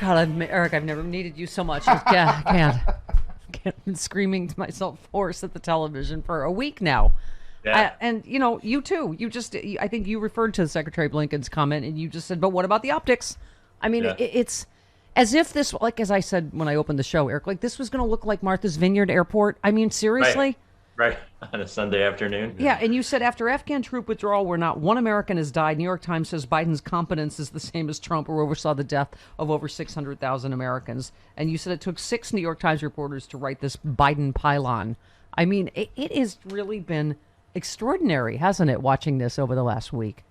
God, Eric, I've never needed you so much. I can't. I've been screaming to myself hoarse at the television for a week now. Yeah. And, you too. I think you referred to Secretary Blinken's comment, and you just said, but what about the optics? I mean, it's as if this, like as I said when I opened the show, Eric, like this was going to look like Martha's Vineyard Airport. I mean, seriously? Right. On a Sunday afternoon. Yeah, and you said after Afghan troop withdrawal where not one American has died, New York Times says Biden's competence is the same as Trump, who oversaw the death of over 600,000 Americans. And you said it took 6 New York Times reporters to write this Biden pylon. I mean, it has really been extraordinary, hasn't it, watching this over the last week?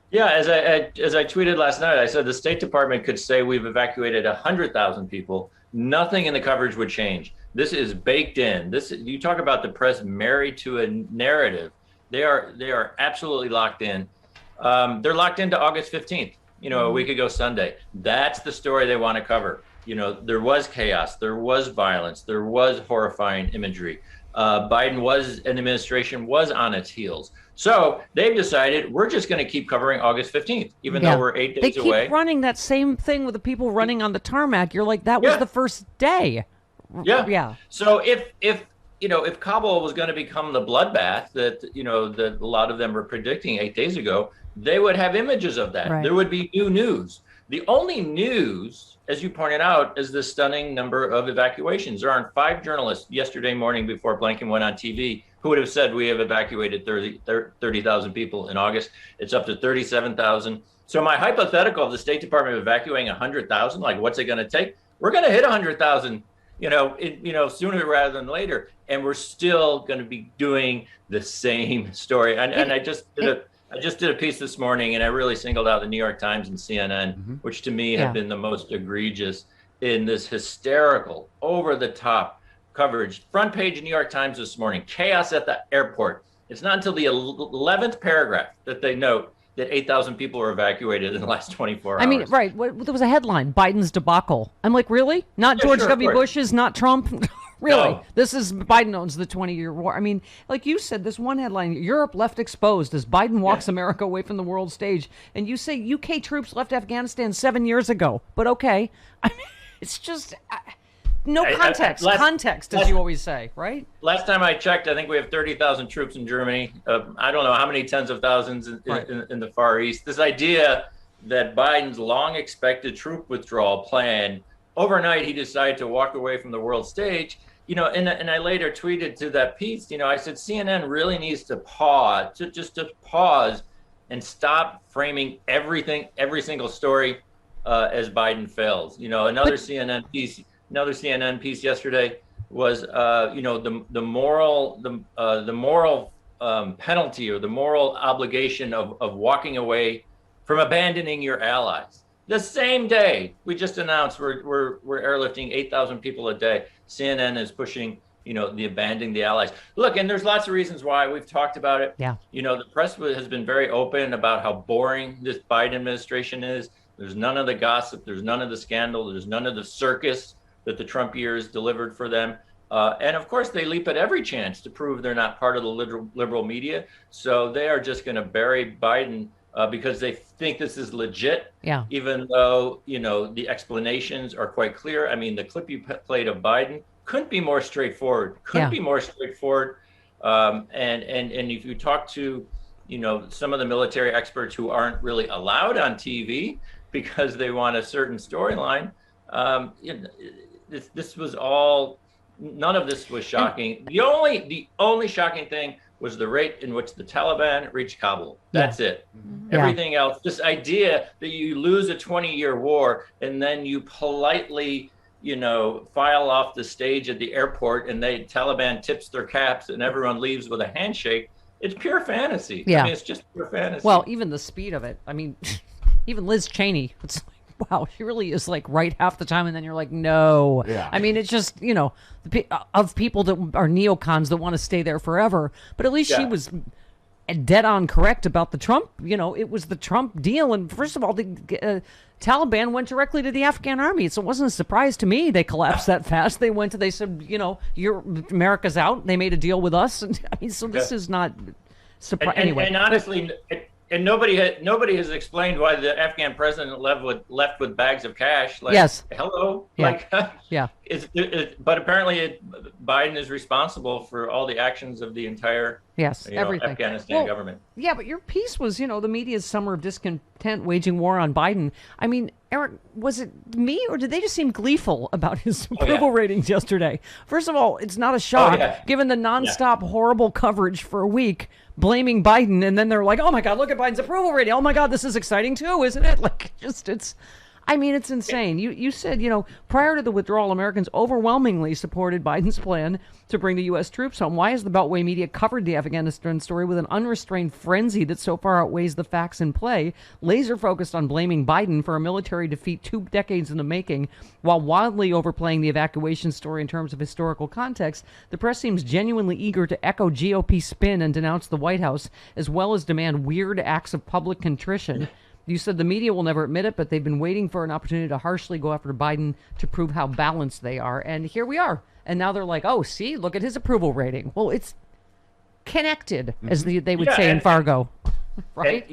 Yeah, as I tweeted last night, I said the State Department could say we've evacuated 100,000 people. Nothing in the coverage would change. This is baked in. You talk about the press married to a narrative. They are absolutely locked in. They're locked into August 15th, a week ago Sunday. That's the story they want to cover. There was chaos, there was violence, there was horrifying imagery. Biden and the administration was on its heels. So they've decided we're just going to keep covering August 15th, even though we're 8 days away. They keep running that same thing with the people running on the tarmac. You're like, that was the first day. Yeah. So if Kabul was going to become the bloodbath that a lot of them were predicting 8 days ago, they would have images of that. Right. There would be new news. The only news, as you pointed out, is the stunning number of evacuations. There aren't 5 journalists yesterday morning before Blinken went on TV who would have said we have evacuated 30,000 people in August. It's up to 37,000. So my hypothetical of the State Department evacuating 100,000, like what's it going to take? We're going to hit 100,000. Sooner rather than later, and we're still going to be doing the same story. And I just did a piece this morning, and I really singled out the New York Times and CNN, which to me have been the most egregious in this hysterical, over-the-top coverage. Front page of New York Times this morning: chaos at the airport. It's not until the 11th paragraph that they note that 8,000 people were evacuated in the last 24 hours. I mean, right. There was a headline, Biden's debacle. I'm like, really? Not George W. Bush's, not Trump? Really? No. This is Biden owns the 20-year war. I mean, like you said, this one headline, Europe left exposed as Biden walks America away from the world stage. And you say UK troops left Afghanistan 7 years ago. But okay. I mean, it's just... No context. Context, as you always say, right? Last time I checked, I think we have 30,000 troops in Germany. I don't know how many tens of thousands in the Far East. This idea that Biden's long-expected troop withdrawal plan, overnight he decided to walk away from the world stage. And I later tweeted to that piece, I said CNN really needs to pause, to pause and stop framing every single story as Biden fails. Another CNN piece yesterday was, the moral penalty or the moral obligation of walking away from abandoning your allies. The same day we just announced we're airlifting 8,000 people a day, CNN is pushing, the abandoning the allies. Look, and there's lots of reasons why. We've talked about it. Yeah. The press has been very open about how boring this Biden administration is. There's none of the gossip. There's none of the scandal. There's none of the circus that the Trump years delivered for them. And of course, they leap at every chance to prove they're not part of the liberal media. So they are just going to bury Biden because they think this is legit, even though, the explanations are quite clear. I mean, the clip you played of Biden couldn't be more straightforward, And if you talk to, some of the military experts who aren't really allowed on TV because they want a certain storyline, this was all, none of this was shocking. The only shocking thing was the rate in which the Taliban reached Kabul. That's it. Everything else, this idea that you lose a 20-year war and then you politely, file off the stage at the airport and Taliban tips their caps and everyone leaves with a handshake. It's pure fantasy. Yeah. I mean, it's just pure fantasy. Well, even the speed of it. I mean, even Liz Cheney, it's like, wow, she really is like right half the time, and then you're like, no. Yeah. I mean, it's just, of people that are neocons that want to stay there forever. But at least she was dead on correct about the Trump, it was the Trump deal. And first of all, the Taliban went directly to the Afghan army. So it wasn't a surprise to me they collapsed that fast. They said, America's out. They made a deal with us. And I mean, so this is not surprise. Anyway. And honestly, And nobody has explained why the Afghan president left with bags of cash. Like, yes. Hello. Yeah. Like, yeah. But apparently, Biden is responsible for all the actions of the entire everything. Afghanistan government. Yeah, but your piece was, the media's summer of discontent waging war on Biden. I mean, Eric, was it me or did they just seem gleeful about his approval ratings yesterday? First of all, it's not a shock given the nonstop horrible coverage for a week blaming Biden, and then they're like, "Oh my God, look at Biden's approval rating. Oh my God, this is exciting too, isn't it?" Like, it's insane. You said, prior to the withdrawal, Americans overwhelmingly supported Biden's plan to bring the U.S. troops home. Why has the Beltway media covered the Afghanistan story with an unrestrained frenzy that so far outweighs the facts in play, laser focused on blaming Biden for a military defeat 2 decades in the making, while wildly overplaying the evacuation story in terms of historical context? The press seems genuinely eager to echo GOP spin and denounce the White House, as well as demand weird acts of public contrition. You said the media will never admit it, but they've been waiting for an opportunity to harshly go after Biden to prove how balanced they are. And here we are. And now they're like, oh, see, look at his approval rating. Well, it's connected, as they would say in Fargo. Right?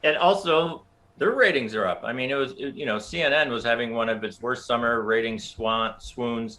And also their ratings are up. I mean, it was, CNN was having one of its worst summer rating swoons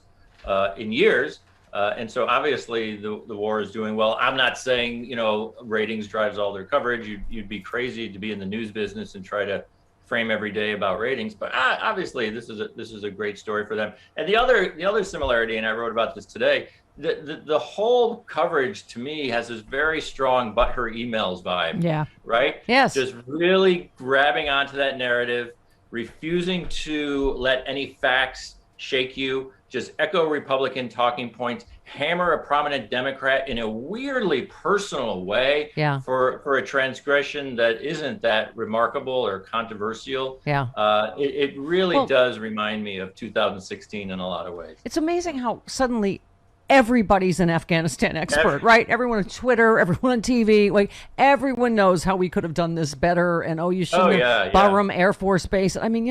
in years. And so obviously the war is doing well. I'm not saying, ratings drives all their coverage. You'd be crazy to be in the news business and try to frame every day about ratings. But obviously this is a great story for them. And the other similarity, and I wrote about this today, the whole coverage to me has this very strong but her emails vibe. Yeah. Right? Yes. Just really grabbing onto that narrative, refusing to let any facts shake you, just echo Republican talking points, hammer a prominent Democrat in a weirdly personal way for a transgression that isn't that remarkable or controversial. It really does remind me of 2016 in a lot of ways. It's amazing how suddenly everybody's an Afghanistan expert, right? Everyone on Twitter, everyone on TV, like everyone knows how we could have done this better. And you shouldn't have Bahram Air Force Base. I mean,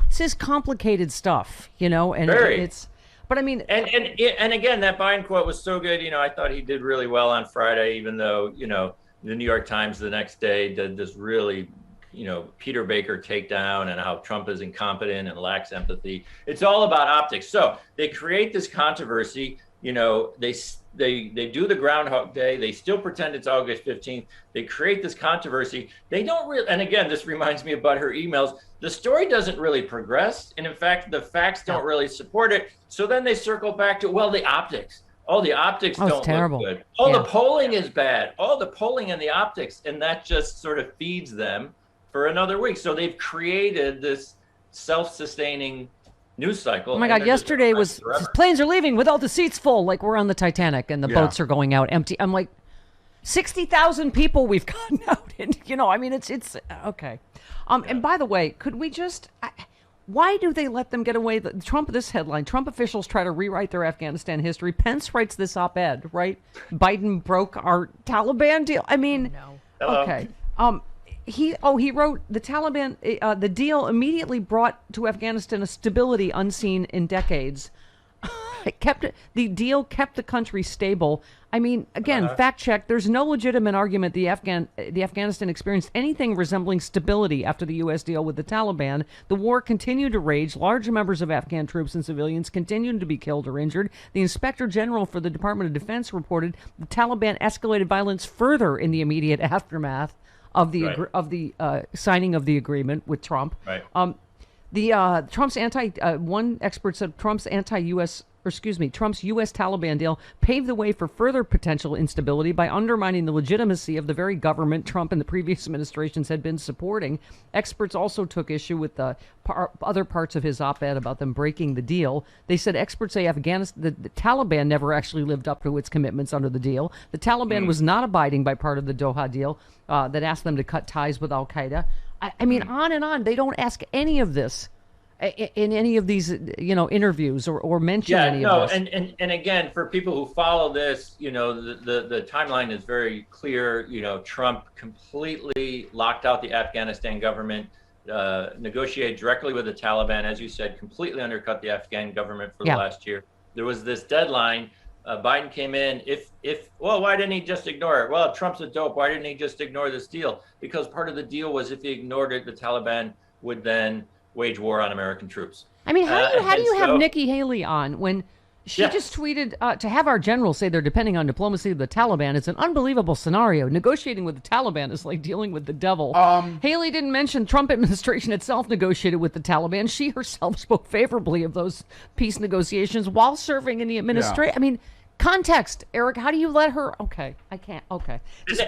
this is complicated stuff, and Very. But I mean, and again, that Biden quote was so good. I thought he did really well on Friday, even though the New York Times the next day did this really, Peter Baker takedown and how Trump is incompetent and lacks empathy. It's all about optics. So they create this controversy. They do the Groundhog Day. They still pretend it's August 15th. They create this controversy. They don't really, and again, this reminds me about her emails. The story doesn't really progress. And in fact, the facts don't really support it. So then they circle back to, the optics. Oh, the optics don't look good. Oh, the polling is bad. Oh, the polling and the optics. And that just sort of feeds them for another week. So they've created this self-sustaining news cycle. Oh my God, yesterday was planes are leaving with all the seats full, like we're on the Titanic and the boats are going out empty. I'm like, 60,000 people we've gotten out. And, it's okay. And by the way, could we just, why do they let them get away? This headline, Trump officials try to rewrite their Afghanistan history. Pence writes this op-ed, right? Biden broke our Taliban deal. I mean, okay. He wrote the Taliban, the deal immediately brought to Afghanistan a stability unseen in decades. The deal kept the country stable. I mean, again, fact check. There's no legitimate argument the Afghanistan experienced anything resembling stability after the U.S. deal with the Taliban. The war continued to rage. Large numbers of Afghan troops and civilians continued to be killed or injured. The Inspector General for the Department of Defense reported the Taliban escalated violence further in the immediate aftermath of the signing of the agreement with Trump. Right. Trump's one expert said Trump's U.S. Taliban deal paved the way for further potential instability by undermining the legitimacy of the very government Trump and the previous administrations had been supporting. Experts also took issue with the other parts of his op-ed about them breaking the deal. They said experts say the Taliban never actually lived up to its commitments under the deal. The Taliban was not abiding by part of the Doha deal that asked them to cut ties with al-Qaeda. I mean, on and on. They don't ask any of this in any of these, interviews or mention any of this. And again, for people who follow this, the timeline is very clear. Trump completely locked out the Afghanistan government, negotiated directly with the Taliban, as you said, completely undercut the Afghan government for the last year. There was this deadline Biden came in, well, why didn't he just ignore it? Well, Trump's a dope. Why didn't he just ignore this deal? Because part of the deal was if he ignored it, the Taliban would then wage war on American troops. I mean, how do you have Nikki Haley on when she just tweeted to have our generals say they're depending on diplomacy of the Taliban? It's an unbelievable scenario. Negotiating with the Taliban is like dealing with the devil. Haley didn't mention Trump administration itself negotiated with the Taliban. She herself spoke favorably of those peace negotiations while serving in the administration. I mean, context, Eric. How do you let her? Okay, I can't. Okay,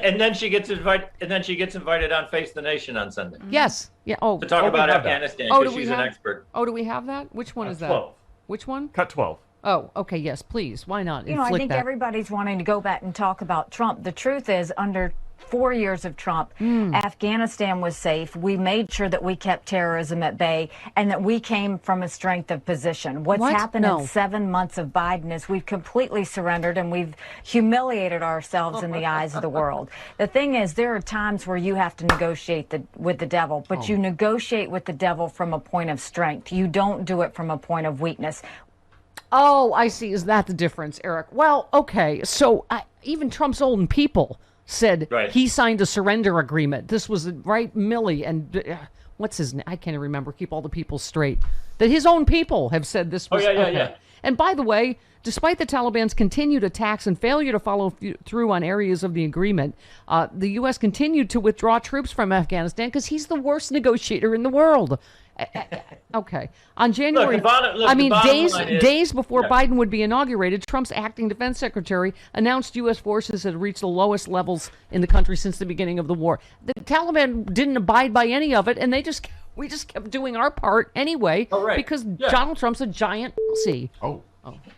and then she gets invited. And then she gets invited on Face the Nation on Sunday. Yes. Yeah. To talk about Afghanistan because she's an expert. Oh, do we have that? Which one is that? 12. Which one? Cut 12. Oh, okay. Yes, please. Why not? I think everybody's wanting to go back and talk about Trump. The truth is, under 4 years of Trump, Afghanistan was safe. We made sure that we kept terrorism at bay and that we came from a strength of position. What's happened in 7 months of Biden is we've completely surrendered and we've humiliated ourselves in the eyes of the world. The thing is, there are times where you have to negotiate with the devil, but you negotiate with the devil from a point of strength. You don't do it from a point of weakness. Oh, I see. Is that the difference, Eric? Well, okay. So even Trump's own people said he signed a surrender agreement. This was Milley and what's his name? I can't even remember. Keep all the people straight. That his own people have said this was okay. And by the way, despite the Taliban's continued attacks and failure to follow through on areas of the agreement, the U.S. continued to withdraw troops from Afghanistan because he's the worst negotiator in the world. Okay. On January, days before Biden would be inaugurated, Trump's acting defense secretary announced U.S. forces had reached the lowest levels in the country since the beginning of the war. The Taliban didn't abide by any of it, and we just kept doing our part anyway because Donald Trump's a giant pussy. Oh,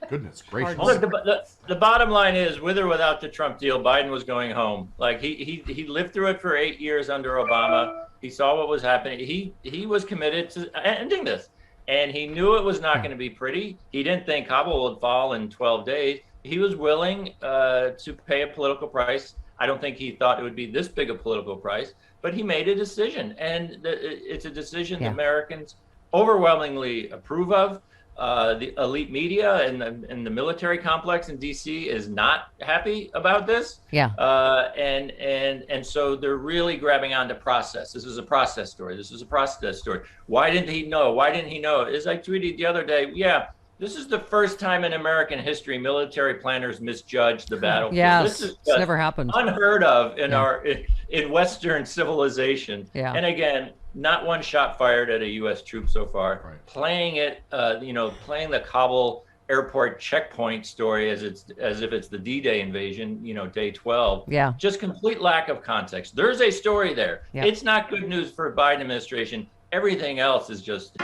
goodness gracious. Look, the bottom line is, with or without the Trump deal, Biden was going home. Like he lived through it for 8 years under Obama. He saw what was happening. He was committed to ending this, and he knew it was not going to be pretty. He didn't think Kabul would fall in 12 days. He was willing to pay a political price. I don't think he thought it would be this big a political price, but he made a decision, and it's a decision that Americans overwhelmingly approve of. The elite media and the military complex in D.C. is not happy about this. And so they're really grabbing onto process. This is a process story. Why didn't he know? As I tweeted the other day, this is the first time in American history military planners misjudged the battlefield. Yes, this is it's never happened. Unheard of in Western civilization. And again, not one shot fired at a U.S. troop so far. Playing it, playing the Kabul airport checkpoint story as if it's the D-Day invasion, day 12. Just complete lack of context. There's a story there. It's not good news for Biden administration. Everything else is just